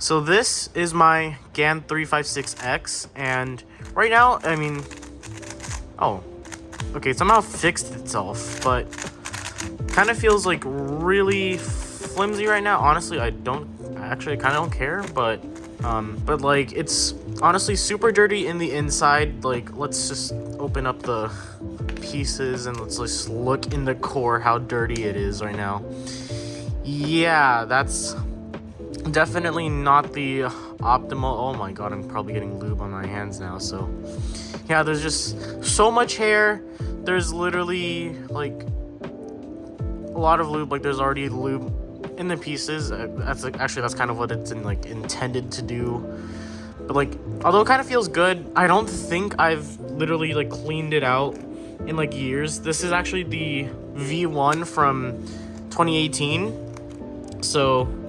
So this is my Gan 356X, and right now, I mean, oh, okay, it somehow fixed itself, but kind of feels like really flimsy right now. Honestly, I kind of don't care, but like it's honestly super dirty in the inside. Like, let's just open up the pieces and let's just look in the core how dirty it is right now. Yeah, that's definitely not the optimal. Oh my god, I'm probably getting lube on my hands now. So yeah, there's just so much hair. There's literally like a lot of lube. Like, there's already lube in the pieces. That's like, actually that's kind of what it's intended to do. But like, although it kind of feels good, I don't think I've literally like cleaned it out in like years. This is actually the V1 from 2018. So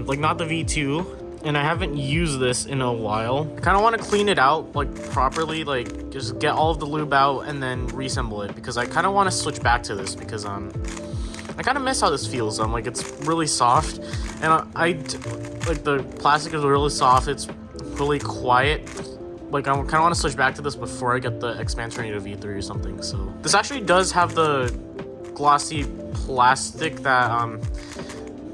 like not the V2, and I haven't used this in a while. I kind of want to clean it out like properly, like just get all of the lube out and then reassemble it, because I kind of want to switch back to this because I kind of miss how this feels. Like, it's really soft, and I like the plastic is really soft. It's really quiet. Like, I kind of want to switch back to this before I get the X-Man Tornado V3 or something. So this actually does have the glossy plastic that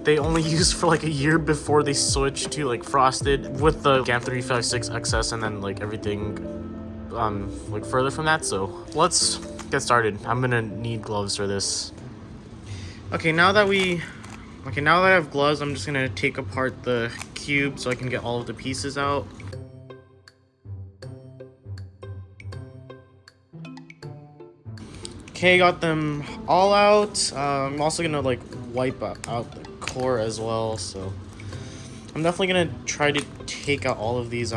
they only used for like a year before they switched to like frosted with the Gan 356 XS, and then like everything like further from that. So let's get started. I'm gonna need gloves for this. Okay, now that I have gloves, I'm just gonna take apart the cube so I can get all of the pieces out. Okay, got them all out. I'm also gonna like wipe out the core as well, so I'm definitely gonna try to take out all of these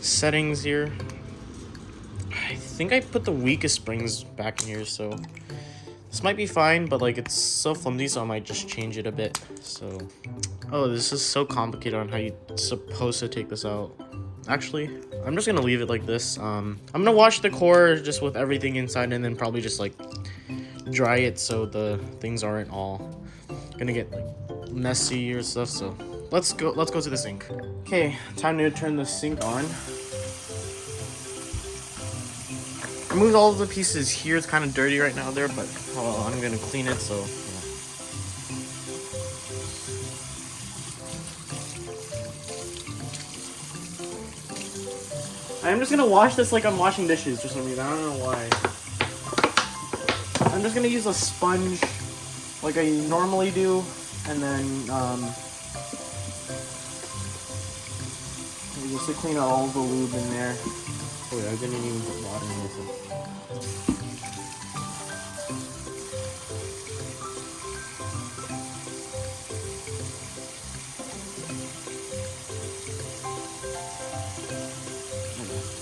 settings here. I think I put the weakest springs back in here, so this might be fine, but like it's so flimsy, so I might just change it a bit. So, oh, this is so complicated on how you're supposed to take this out. Actually, I'm just gonna leave it like this. I'm gonna wash the core just with everything inside, and then probably just like dry it so the things aren't all gonna get like messy or stuff. So let's go to the sink. Okay, time to turn the sink on. I moved all of the pieces here. It's kind of dirty right now there, but I'm gonna clean it. So I'm just gonna wash this like I'm washing dishes for some reason. I don't know why. I'm just gonna use a sponge like I normally do, and then just to clean out all the lube in there. Oh wait, I didn't even put water in this.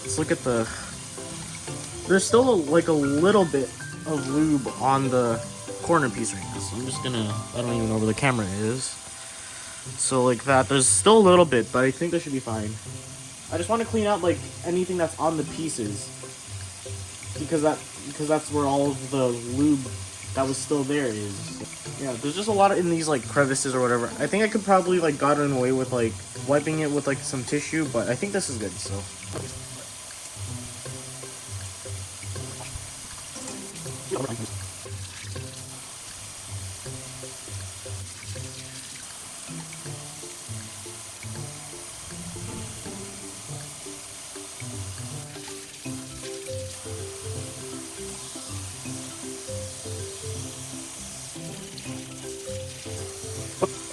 Let's look at the. There's still like a little bit of lube on the corner piece right now, so I'm just gonna. I don't even know where the camera is. So like that, there's still a little bit, but I think that should be fine. I just want to clean out like anything that's on the pieces, because that's where all of the lube that was still there is. Yeah, there's just a lot in these like crevices or whatever. I think I could probably like gotten away with like wiping it with like some tissue, but I think this is good. So.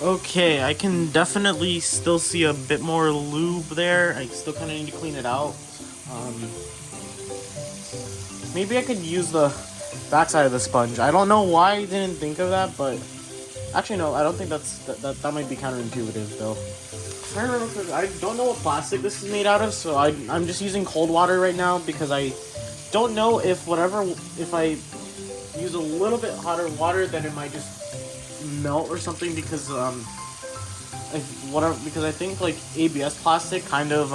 Okay, I can definitely still see a bit more lube there. I still kind of need to clean it out. Maybe I could use the backside of the sponge. I don't know why I didn't think of that, but actually no, I don't think that might be counterintuitive though. I don't remember, I don't know what plastic this is made out of, so I'm just using cold water right now because I don't know if I use a little bit hotter water, then it might just melt or something, because because I think like ABS plastic kind of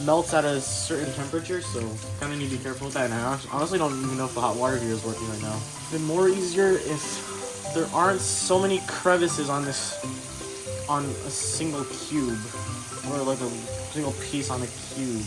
melts at a certain temperature, so kind of need to be careful with that. And I honestly don't even know if the hot water here is working right now. It'd been more easier if there aren't so many crevices on this, on a single cube, or like a single piece on a cube.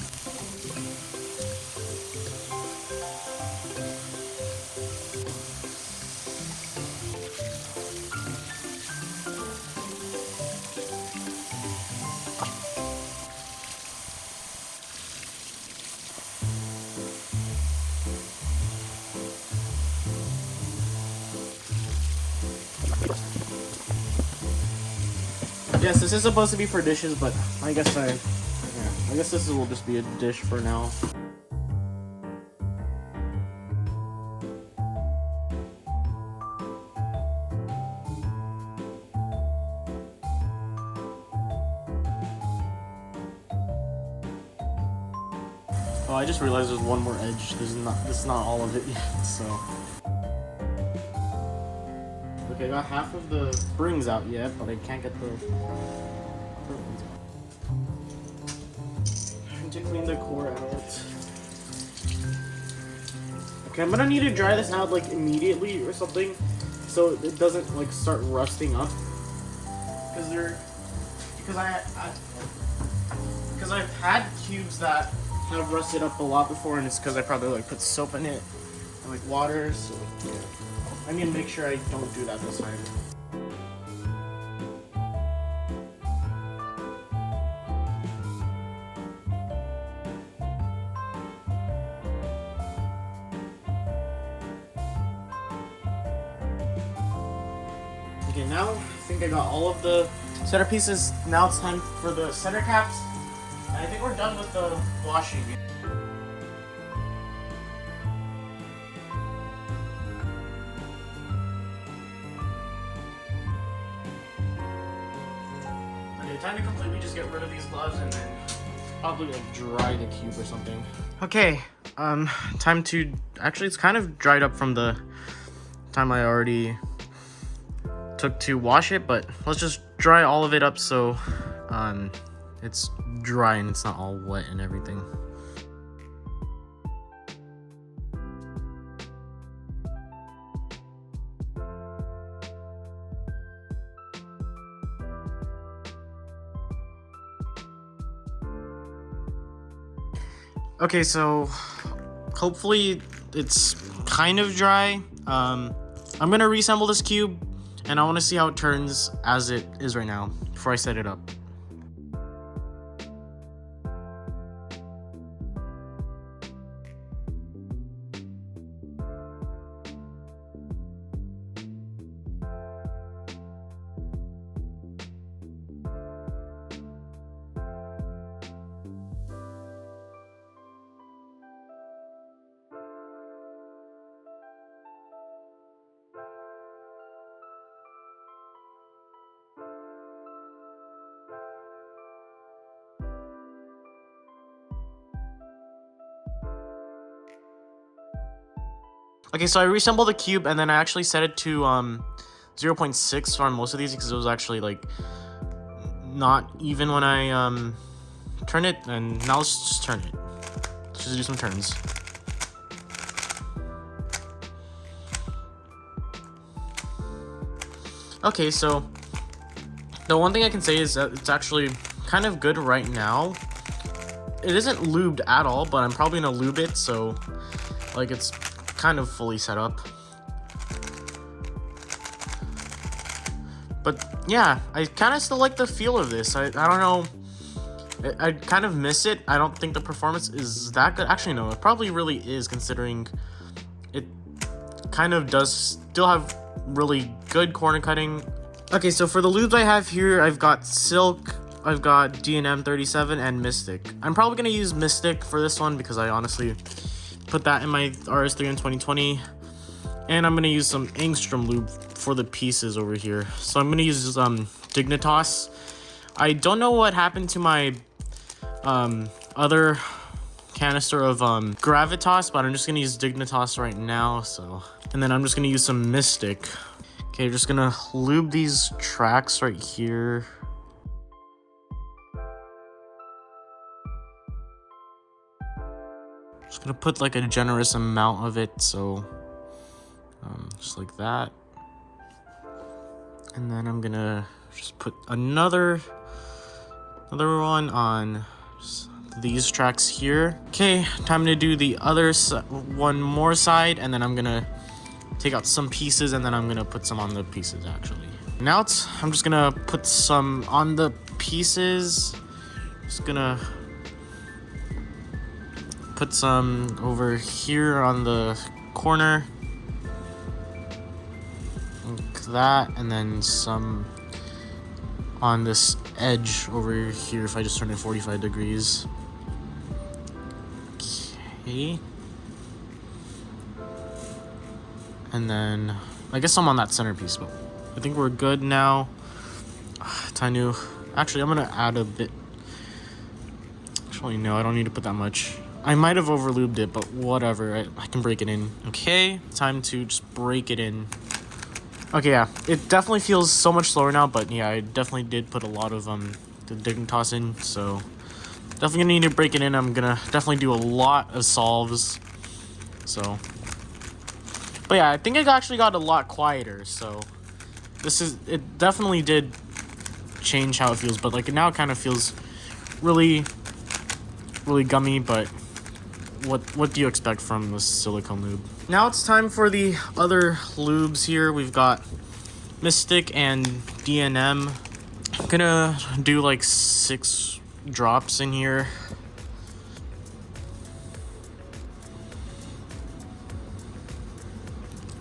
Yes, this is supposed to be for dishes, but I guess I guess this will just be a dish for now. Oh, I just realized there's one more edge. This is not all of it yet, so. Okay, I got half of the springs out yet, but I can't get the ones out. I need to clean the core out. Okay, I'm gonna need to dry this out like immediately or something, so it doesn't like start rusting up. Because I've had cubes that have rusted up a lot before, and it's because I probably like put soap in it and like water. So yeah. I need to make sure I don't do that this time. Okay, now I think I got all of the center pieces. Now it's time for the center caps. And I think we're done with the washing. Time to completely just get rid of these gloves and then probably like dry the cube or something. Okay, time to, actually it's kind of dried up from the time I already took to wash it, but let's just dry all of it up so it's dry and it's not all wet and everything. Okay, so hopefully it's kind of dry. I'm gonna reassemble this cube and I want to see how it turns as it is right now before I set it up. Okay, so I reassembled the cube and then I actually set it to 0.6 on most of these because it was actually like not even when I turn it. And now let's just turn it. Let's just do some turns. Okay, so the one thing I can say is that it's actually kind of good right now. It isn't lubed at all, but I'm probably gonna lube it, so like it's kind of fully set up. But yeah, I kind of still like the feel of this. I don't know, I kind of miss it. I don't think the performance is that good. Actually no, it probably really is, considering it kind of does still have really good corner cutting. Okay, so for the lubes I have here, I've got Silk, I've got D&M 37 and Mystic. I'm probably gonna use Mystic for this one because I honestly put that in my RS3 in 2020, and I'm gonna use some Angstrom lube for the pieces over here. So I'm gonna use Dignitas. I don't know what happened to my other canister of Gravitas, but I'm just gonna use Dignitas right now. So, and then I'm just gonna use some Mystic. Okay, just gonna lube these tracks right here. Just gonna put like a generous amount of it, so just like that. And then I'm gonna just put another one on these tracks here. Okay, time to do the other one more side, and then I'm gonna take out some pieces, and then I'm gonna put some on the pieces actually. Now I'm just gonna put some on the pieces. Just gonna put some over here on the corner, like that, and then some on this edge over here if I just turn it 45 degrees. Okay. And then I guess I'm on that centerpiece, but I think we're good now. Time to, actually I'm gonna add a bit. Actually no, I don't need to put that much. I might have overlubed it, but whatever, I can break it in. Okay, time to just break it in. Okay, yeah, it definitely feels so much slower now, but yeah, I definitely did put a lot of the Dignitas in, so definitely gonna need to break it in. I'm gonna definitely do a lot of solves, so. But yeah, I think it actually got a lot quieter, so it definitely did change how it feels, but like now it kind of feels really, really gummy, but what do you expect from this silicone lube? Now it's time for the other lubes here. We've got Mystic and DNM. I'm gonna do like 6 drops in here.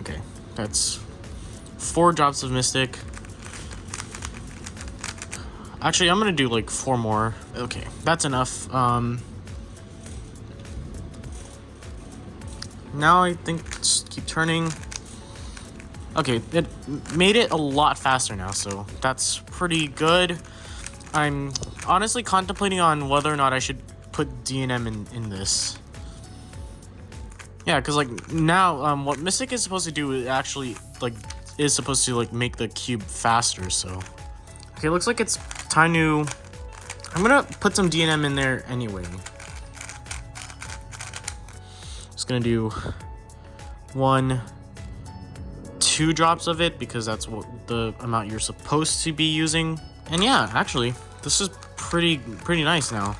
Okay, that's 4 drops of Mystic. Actually, I'm gonna do like 4 more. Okay, that's enough. Now I think just keep turning. Okay, it made it a lot faster now, so that's pretty good. I'm honestly contemplating on whether or not I should put DNM in this. Yeah, because like now what Mystic is supposed to do is actually like is supposed to like make the cube faster, so. Okay, looks like it's time to, I'm gonna put some DNM in there anyway. Just gonna do 1, 2 drops of it because that's what the amount you're supposed to be using. And yeah, actually, this is pretty nice now.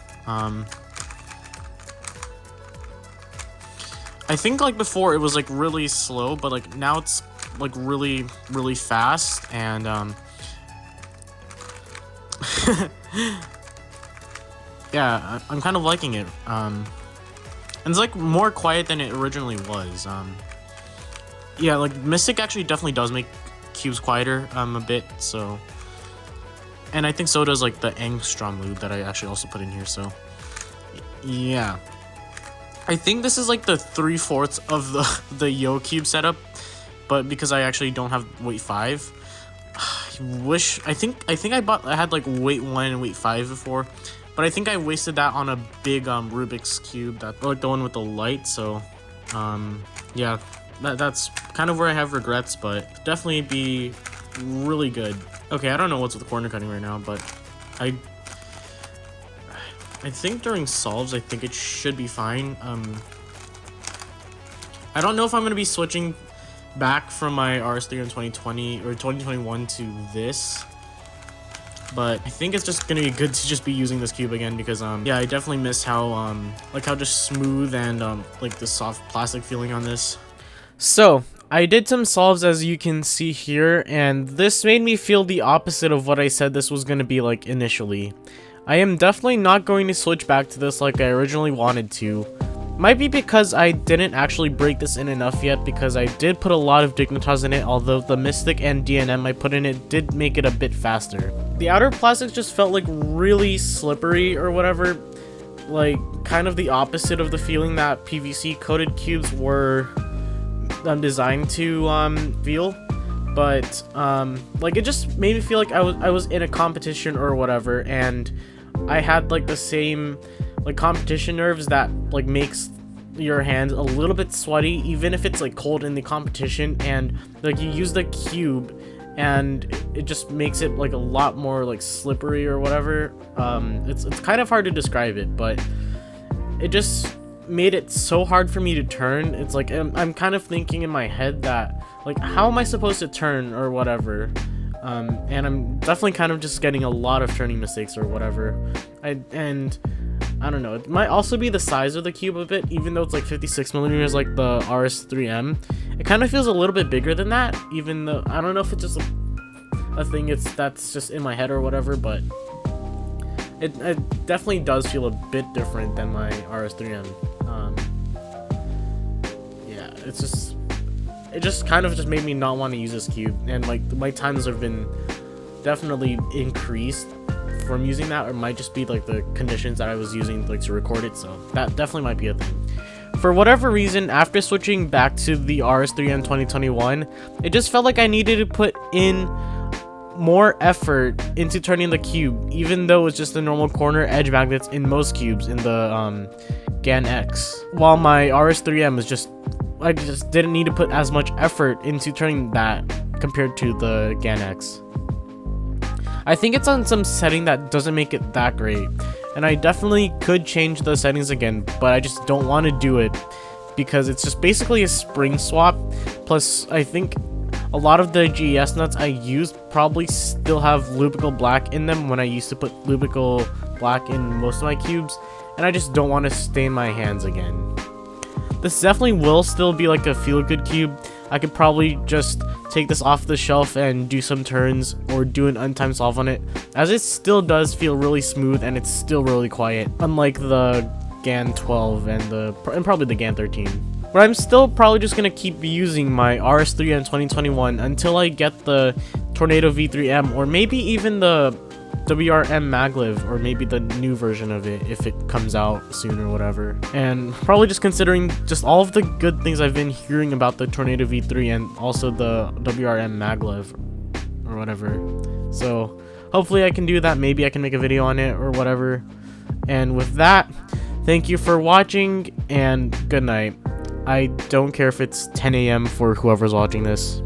I think like before it was like really slow, but like now it's like really fast, and yeah, I'm kind of liking it. And it's like more quiet than it originally was. Yeah, like Mystic actually definitely does make cubes quieter a bit, so. And I think so does like the Angstrom lube that I actually also put in here, so. Yeah. I think this is like the 3/4 of the Yo cube setup, but because I actually don't have weight 5. I think I had like weight 1 and weight 5 before, but I think I wasted that on a big Rubik's cube, that like the one with the light. So yeah, that's kind of where I have regrets, but definitely be really good. Okay, I don't know what's with the corner cutting right now, but I think during solves I think it should be fine. I don't know if I'm gonna be switching back from my RS3 in 2020 or 2021 to this, but I think it's just gonna be good to just be using this cube again, because yeah, I definitely miss how like how just smooth and like the soft plastic feeling on this. So I did some solves, as you can see here, and this made me feel the opposite of what I said this was gonna be like initially. I am definitely not going to switch back to this like I originally wanted to. Might be because I didn't actually break this in enough yet, because I did put a lot of Dignitas in it, although the Mystic and DNM I put in it did make it a bit faster. The outer plastic just felt like really slippery or whatever, like kind of the opposite of the feeling that PVC coated cubes were designed to feel. But like it just made me feel like I was in a competition or whatever, and I had like the same like competition nerves that like makes your hands a little bit sweaty even if it's like cold in the competition, and like you use the cube and it just makes it like a lot more like slippery or whatever. It's kind of hard to describe it, but it just made it so hard for me to turn. It's like I'm kind of thinking in my head that like, how am I supposed to turn or whatever And I'm definitely kind of just getting a lot of turning mistakes or whatever. And I don't know, it might also be the size of the cube a bit, even though it's like 56 millimeters like the RS3M. It kind of feels a little bit bigger than that, even though I don't know if it's just a thing that's just in my head or whatever, but it definitely does feel a bit different than my RS3M. Yeah, it just kind of just made me not want to use this cube, and like my times have been definitely increased from using that, or it might just be like the conditions that I was using like to record it, so that definitely might be a thing. For whatever reason, after switching back to the RS3M 2021, it just felt like I needed to put in more effort into turning the cube, even though it's just the normal corner edge magnets in most cubes in the Gan X. While my RS3M is just, I just didn't need to put as much effort into turning that compared to the Gan X. I think it's on some setting that doesn't make it that great, and I definitely could change the settings again, but I just don't want to do it because it's just basically a spring swap. Plus, I think a lot of the GES nuts I used probably still have Lubrical Black in them when I used to put Lubrical Black in most of my cubes, and I just don't want to stain my hands again. This definitely will still be like a feel-good cube. I could probably just take this off the shelf and do some turns or do an untimed solve on it, as it still does feel really smooth and it's still really quiet, unlike the Gan 12 and probably the Gan 13. But I'm still probably just gonna keep using my RS3M 2021 until I get the Tornado V3M, or maybe even the WRM MagLev, or maybe the new version of it if it comes out soon or whatever. And probably just considering just all of the good things I've been hearing about the Tornado V3 and also the WRM MagLev or whatever. So hopefully I can do that. Maybe I can make a video on it or whatever. And with that, thank you for watching and good night. I don't care if it's 10 a.m. for whoever's watching this.